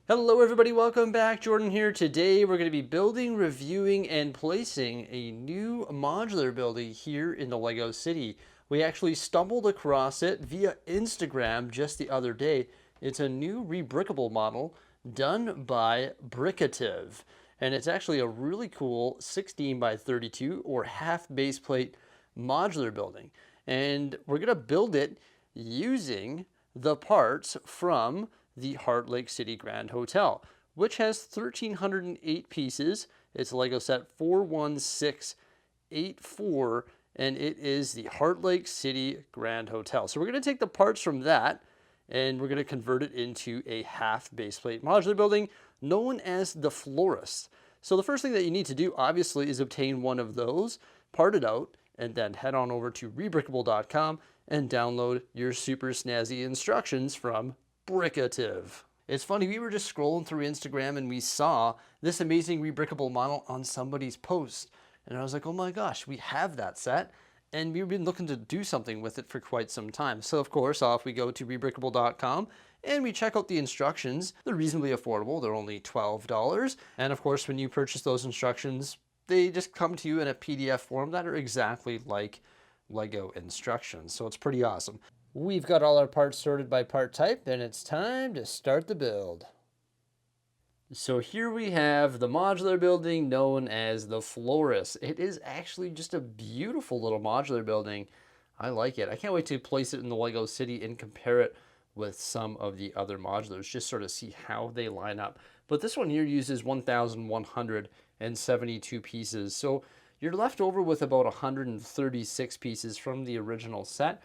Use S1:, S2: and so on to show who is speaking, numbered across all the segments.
S1: Hello everybody, welcome back. Jordan here. Today we're going to be building, reviewing, and placing a new modular building here in the Lego City. We actually stumbled across it via Instagram just the other day. It's a new rebrickable model done by Bricksie. And it's actually a really cool 16 by 32 or half base plate modular building. And we're going to build it using the parts from the Hearlake City Grand Hotel, which has 1,308 pieces. It's Lego set 41684, and it is the Hearlake City Grand Hotel. So we're going to take the parts from that, and we're going to convert it into a half baseplate modular building known as the Florist. So the first thing that you need to do, obviously, is obtain one of those, part it out, and then head on over to rebrickable.com and download your super snazzy instructions from Bricksie. It's funny, we were just scrolling through Instagram and we saw this amazing rebrickable model on somebody's post. And I was like, oh my gosh, we have that set. And we've been looking to do something with it for quite some time. So of course, off we go to rebrickable.com and we check out the instructions. They're reasonably affordable. They're only $12. And of course, when you purchase those instructions, they just come to you in a PDF form that are exactly like Lego instructions. So it's pretty awesome. We've got all our parts sorted by part type, and it's time to start the build. So here we have the modular building known as the Florist. It is actually just a beautiful little modular building. I like it. I can't wait to place it in the Lego City and compare it with some of the other modulars, just sort of see how they line up. But this one here uses 1,172 pieces. So you're left over with about 136 pieces from the original set.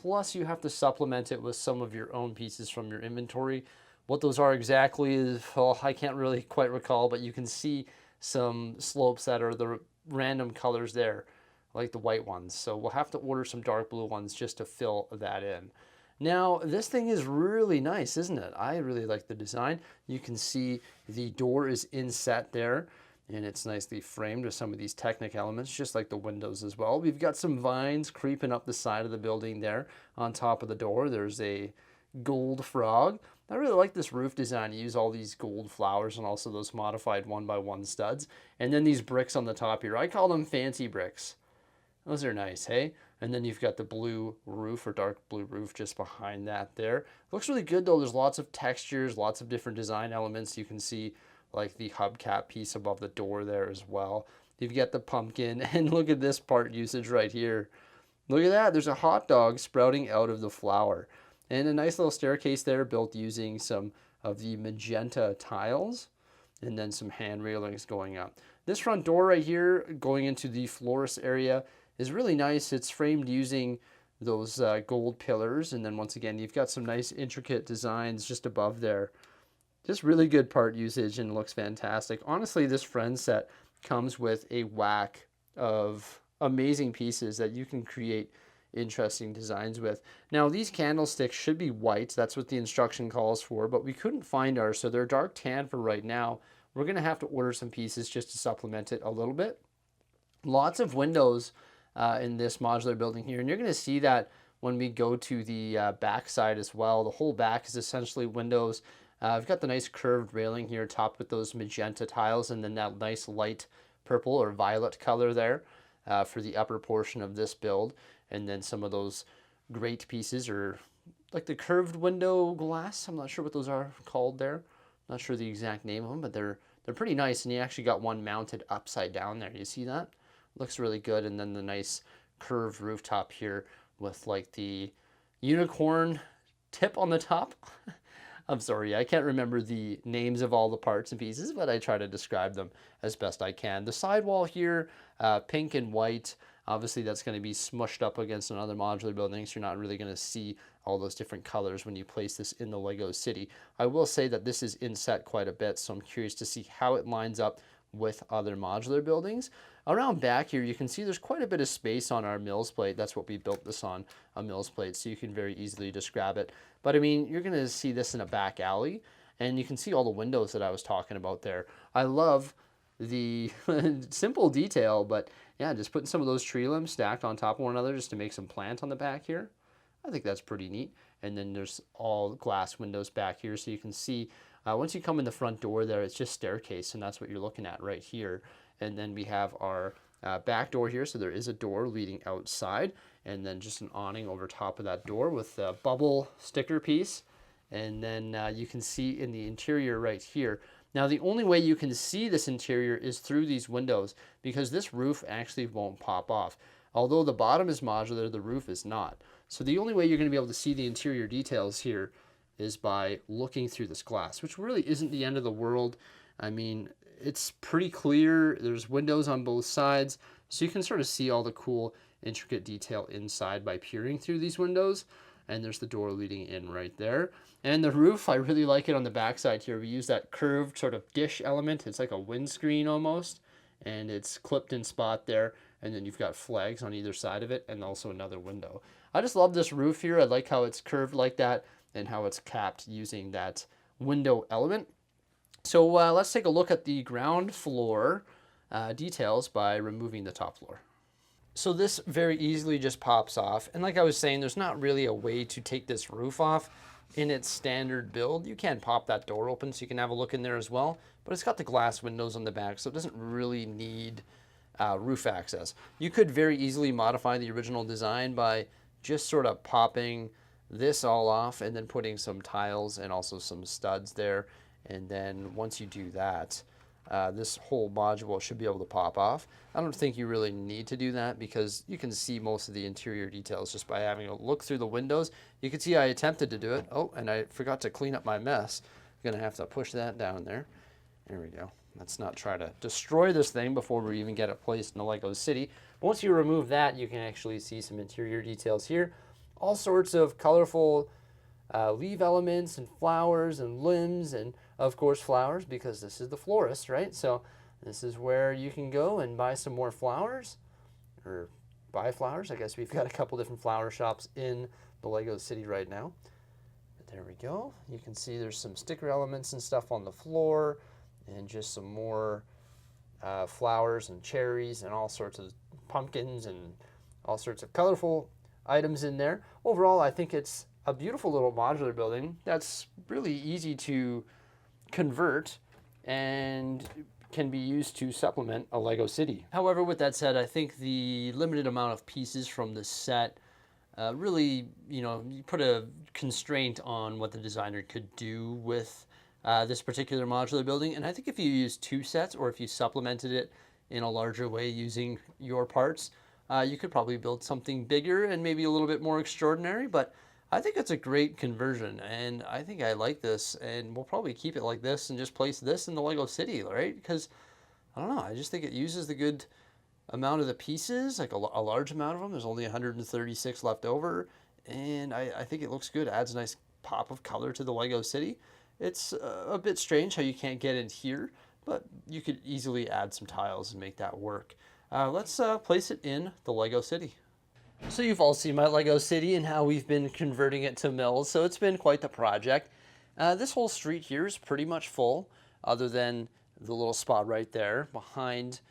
S1: Plus you have to supplement it with some of your own pieces from your inventory. What those are exactly is, well, I can't really quite recall, but you can see some slopes that are the random colors there, like the white ones. So we'll have to order some dark blue ones just to fill that in. Now, this thing is really nice, isn't it? I really like the design. You can see the door is inset there, and it's nicely framed with some of these Technic elements, just like the windows as well. We've got some vines creeping up the side of the building there. On top of the door, there's a gold frog. I really like this roof design. You use all these gold flowers and also those modified 1x1 studs. And then these bricks on the top here. I call them fancy bricks. Those are nice, hey? And then you've got the blue roof or dark blue roof just behind that there. Looks really good though. There's lots of textures, lots of different design elements. You can see like the hubcap piece above the door there as well. You've got the pumpkin, and look at this part usage right here. Look at that, there's a hot dog sprouting out of the flower. And a nice little staircase there built using some of the magenta tiles, and then some hand railings going up. This front door right here going into the Florist area is really nice. It's framed using those gold pillars, and then once again you've got some nice intricate designs just above there. Just really good part usage and looks fantastic. Honestly, this friend set comes with a whack of amazing pieces that you can create interesting designs with. Now, these candlesticks should be white. That's what the instruction calls for, but we couldn't find ours, so they're dark tan for right now. We're going to have to order some pieces just to supplement it a little bit. Lots of windows in this modular building here, and you're going to see that when we go to the back side as well. The whole back is essentially windows. I've got the nice curved railing here topped with those magenta tiles, and then that nice light purple or violet color there for the upper portion of this build. And then some of those grate pieces or like the curved window glass. I'm not sure what those are called there. Not sure the exact name of them, but they're pretty nice. And you actually got one mounted upside down there. You see that? Looks really good. And then the nice curved rooftop here with like the unicorn tip on the top. I'm sorry, I can't remember the names of all the parts and pieces, but I try to describe them as best I can. The sidewall here, pink and white. Obviously, that's going to be smushed up against another modular building, so you're not really going to see all those different colors when you place this in the Lego City. I will say that this is inset quite a bit, so I'm curious to see how it lines up with other modular buildings. Around back here, you can see there's quite a bit of space on our mills plate. That's what we built this on, a mills plate, so you can very easily just grab it. But I mean, you're going to see this in a back alley, and you can see all the windows that I was talking about there. I love the simple detail, but yeah, just putting some of those tree limbs stacked on top of one another just to make some plant on the back here. I think that's pretty neat. And then there's all glass windows back here, so you can see Once you come in the front door there, it's just staircase, and that's what you're looking at right here. And then we have our back door here, so there is a door leading outside, and then just an awning over top of that door with a bubble sticker piece. And then you can see in the interior right here. Now the only way you can see this interior is through these windows, because this roof actually won't pop off. Although the bottom is modular, the roof is not. So the only way you're going to be able to see the interior details here is by looking through this glass, which really isn't the end of the world. I mean, it's pretty clear. There's windows on both sides, so you can sort of see all the cool, intricate detail inside by peering through these windows. And there's the door leading in right there. And the roof, I really like it on the backside here. We use that curved sort of dish element. It's like a windscreen almost, and it's clipped in spot there. And then you've got flags on either side of it, and also another window. I just love this roof here. I like how it's curved like that and how it's capped using that window element. So let's take a look at the ground floor details by removing the top floor. So this very easily just pops off. And like I was saying, there's not really a way to take this roof off in its standard build. You can pop that door open so you can have a look in there as well, but it's got the glass windows on the back, so it doesn't really need roof access. You could very easily modify the original design by just sort of popping this all off and then putting some tiles and also some studs there. And then once you do that, this whole module should be able to pop off. I don't think you really need to do that because you can see most of the interior details just by having a look through the windows. You can see I attempted to do it. Oh, and I forgot to clean up my mess. I'm gonna have to push that down there. There we go. Let's not try to destroy this thing before we even get it placed in the Lego City. But once you remove that, you can actually see some interior details here. All sorts of colorful leaf elements and flowers and limbs, and of course flowers, because this is the florist, right? So this is where you can go and buy some more flowers, or buy flowers. I guess we've got a couple different flower shops in the Lego City right now. But there we go. You can see there's some sticker elements and stuff on the floor, and just some more flowers and cherries and all sorts of pumpkins and all sorts of colorful items in there. Overall, I think it's a beautiful little modular building that's really easy to convert and can be used to supplement a Lego City. However, with that said, I think the limited amount of pieces from the set really, you put a constraint on what the designer could do with this particular modular building. And I think if you use two sets, or if you supplemented it in a larger way using your parts, you could probably build something bigger and maybe a little bit more extraordinary. But I think it's a great conversion, and I think I like this, and we'll probably keep it like this and just place this in the Lego City, right? Because, I don't know, I just think it uses the good amount of the pieces, like a large amount of them. There's only 136 left over, and I think it looks good. It adds a nice pop of color to the Lego City. It's a bit strange how you can't get in here, but you could easily add some tiles and make that work. Let's place it in the Lego City. So you've all seen my Lego City and how we've been converting it to mills, so it's been quite the project. This whole street here is pretty much full, other than the little spot right there behind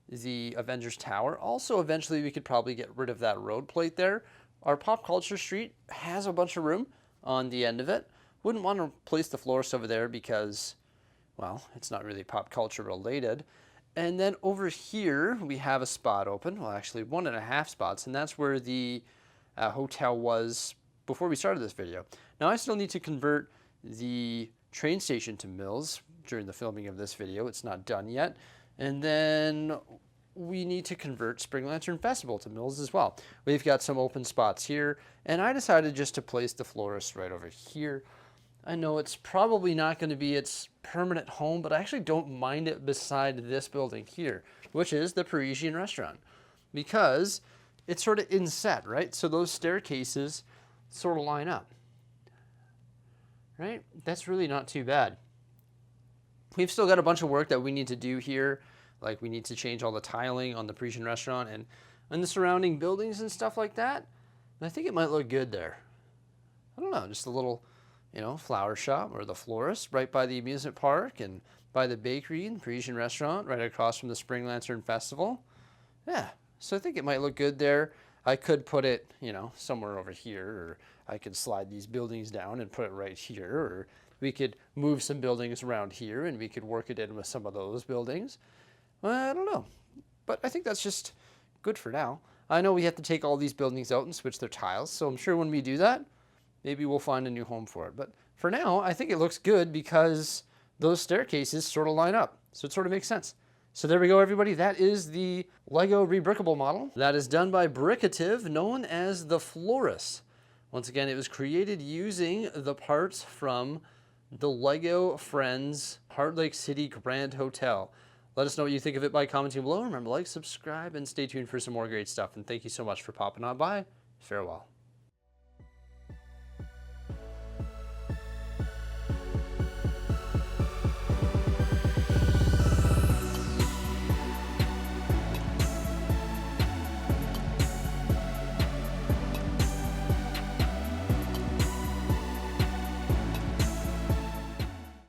S1: the Avengers Tower. Also, eventually we could probably get rid of that road plate there. Our Pop Culture Street has a bunch of room on the end of it. Wouldn't want to place the florist over there because, well, it's not really pop culture related. And then over here, we have a spot open. Well, actually 1.5 spots, and that's where the hotel was before we started this video. Now, I still need to convert the train station to mills during the filming of this video. It's not done yet. And then we need to convert Spring Lantern Festival to mills as well. We've got some open spots here, and I decided just to place the florist right over here. I know it's probably not going to be its permanent home, but I actually don't mind it beside this building here, which is the Parisian restaurant, because it's sort of inset, right? So those staircases sort of line up, right? That's really not too bad. We've still got a bunch of work that we need to do here. Like we need to change all the tiling on the Parisian restaurant and the surrounding buildings and stuff like that. And I think it might look good there. I don't know, just a little, flower shop or the florist right by the amusement park and by the bakery and Parisian restaurant right across from the Spring Lantern Festival. Yeah, so I think it might look good there. I could put it, somewhere over here, or I could slide these buildings down and put it right here, or We could move some buildings around here and we could work it in with some of those buildings. Well, I don't know, but I think that's just good for now. I know we have to take all these buildings out and switch their tiles, so I'm sure when we do that, maybe we'll find a new home for it. But for now, I think it looks good because those staircases sort of line up, so it sort of makes sense. So there we go, everybody. That is the Lego Rebrickable model. That is done by Brickative, known as the Florist. Once again, it was created using the parts from the Lego Friends Hearlake City Grand Hotel. Let us know what you think of it by commenting below. Remember, like, subscribe, and stay tuned for some more great stuff. And thank you so much for popping on by. Farewell.